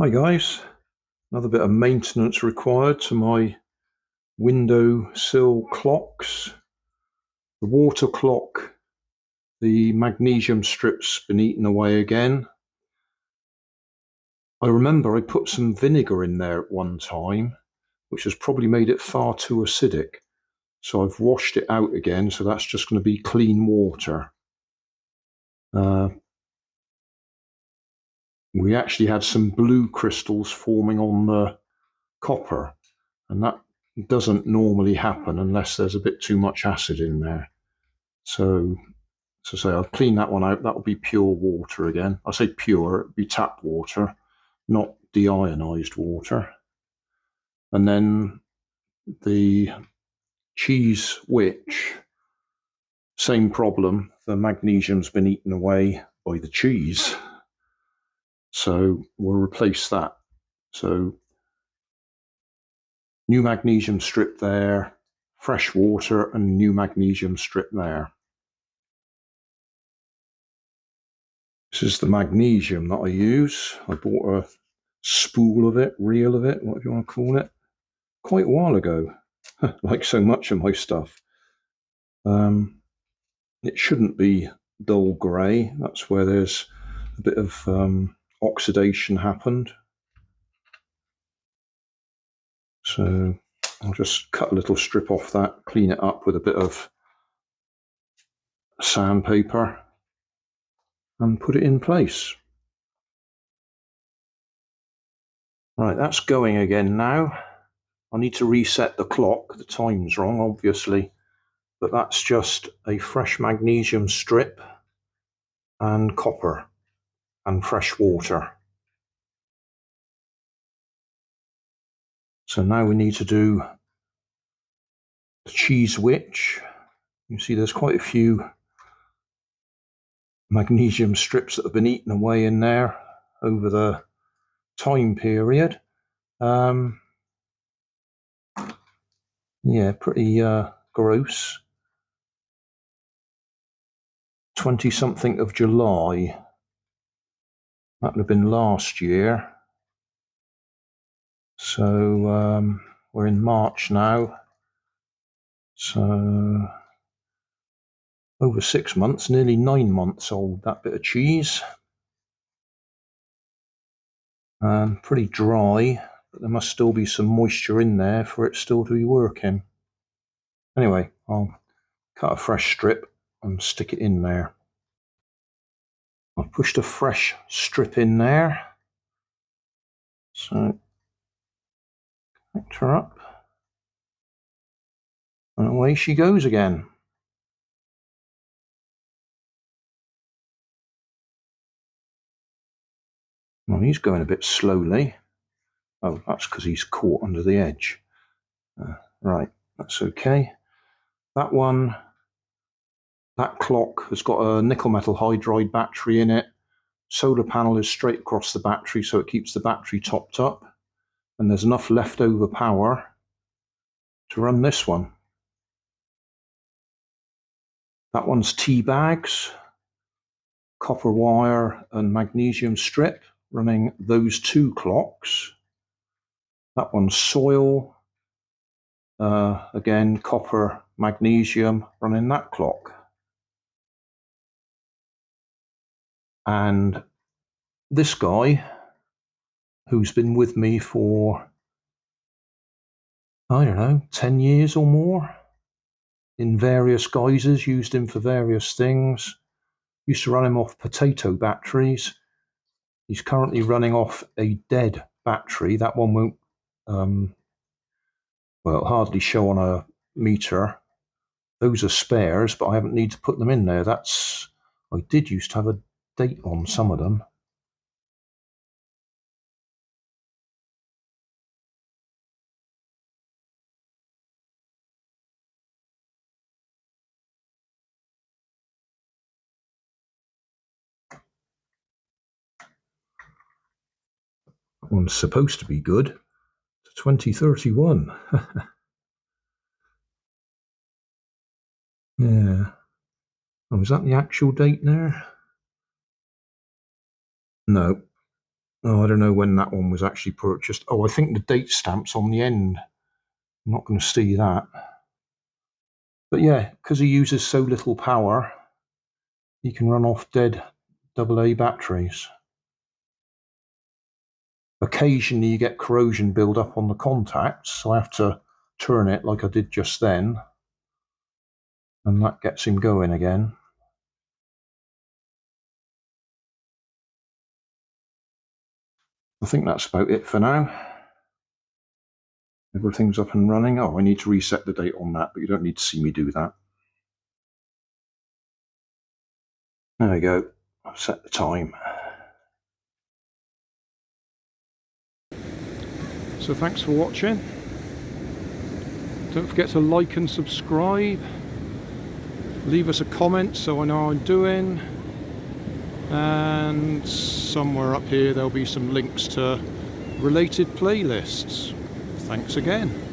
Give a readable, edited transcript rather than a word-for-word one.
Hi guys, another bit of maintenance required to my window sill clocks. The water clock, the magnesium strip's been eaten away again. I remember I put some vinegar in there at one time, which has probably made it far too acidic. So I've washed it out again, so that's just going to be clean water. We actually had some blue crystals forming on the copper, and that doesn't normally happen unless there's a bit too much acid in there. So say I'll clean that one out. That'll be pure water again. I say pure, it'll be tap water, not deionized water. And then the cheese witch, same problem. The magnesium's been eaten away by the cheese. So we'll replace that. So new magnesium strip there, fresh water and new magnesium strip there. This is the magnesium that I use. I bought a spool of it, reel of it, whatever you want to call it, quite a while ago, like so much of my stuff. It shouldn't be dull grey. That's where there's a bit of oxidation happened. So I'll just cut a little strip off that, clean it up with a bit of sandpaper and put it in place. Right, that's going again now. I need to reset the clock. The time's wrong, obviously, but that's just a fresh magnesium strip and copper and fresh water. So now we need to do the cheese witch. You see there's quite a few magnesium strips that have been eaten away in there over the time period. Yeah, pretty gross. 20-something of July. That would have been last year. So we're in March now. So over 6 months, nearly 9 months old, that bit of cheese. Pretty dry, but there must still be some moisture in there for it still to be working. Anyway, I'll cut a fresh strip and stick it in there. I've pushed a fresh strip in there. So connect her up. And away she goes again. Well, he's going a bit slowly. Oh, that's because he's caught under the edge. Right, that's okay. That one, that clock has got a nickel metal hydride battery in it. Solar panel is straight across the battery, so it keeps the battery topped up. And there's enough leftover power to run this one. That one's tea bags, copper wire and magnesium strip running those two clocks. That one's soil, again copper, magnesium running that clock. And this guy, who's been with me for, I don't know, 10 years or more, in various guises, used him for various things. Used to run him off potato batteries. He's currently running off a dead battery. That one won't, well, hardly show on a meter. Those are spares, but I haven't need to put them in there. I did used to have a date on some of them. That one's supposed to be good to 2031. Yeah. Oh, is that the actual date there? No, Oh, I don't know when that one was actually purchased. Oh, I think the date stamp's on the end. I'm not going to see that. But yeah, because he uses so little power, he can run off dead AA batteries. Occasionally you get corrosion build up on the contacts, so I have to turn it like I did just then, and that gets him going again. I think that's about it for now. Everything's up and running. Oh, I need to reset the date on that, but you don't need to see me do that. There we go. I've set the time. So thanks for watching. Don't forget to like and subscribe. Leave us a comment so I know how I'm doing. And somewhere up here there'll be some links to related playlists. Thanks again.